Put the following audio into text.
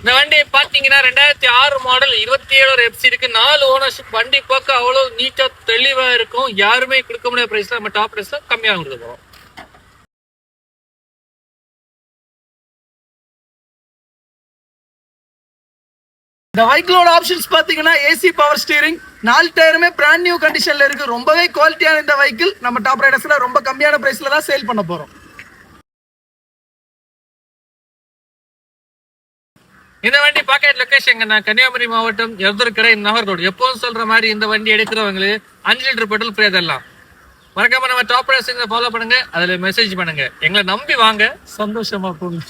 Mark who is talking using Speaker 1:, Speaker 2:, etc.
Speaker 1: இந்த வண்டி பாத்தீங்கன்னா 2006 மாடல் 27 எஃப்சி இருக்கு. 4 ஓனர்ஷிப். வண்டி பார்க்க அவ்வளவு நீட்டா தெளிவா இருக்கும். யாருமே கொடுக்க முடியாத பிரைஸ்ல நம்ம டாப் பிரைஸ்ல கம்மியாக கொடுக்க போறோம்.
Speaker 2: இந்த வெஹிக்கிளோட ஆப்ஷன்ஸ் பாத்தீங்கன்னா ஏசி பவர் ஸ்டீரிங், 4 டயருமே பிராண்ட் நியூ கண்டிஷன்ல இருக்கு. ரொம்பவே குவாலிட்டியான இந்த வெஹிக்கிள் நம்ம டாப் ரைடர்ஸ்ல ரொம்ப கம்மியான பிரைஸ்ல தான் சேல் பண்ண போறோம்.
Speaker 1: இந்த வண்டி பாக்கெட் லொகேஷன் கன்னியாகுமரி மாவட்டம் எர்தர்கரை நாகர்கோடு. எப்போதும் சொல்ற மாதிரி இந்த வண்டி எடுக்கிறவங்களுக்கு 5 லிட்டர் பெட்ரோல் ஃப்ரீயா தரலாம். மறக்காம நம்ம டாப் ரைடர்ஸ் ஃபாலோ பண்ணுங்க, அதுல மெசேஜ் பண்ணுங்க. எங்களை நம்பி வாங்க, சந்தோஷமா போங்க.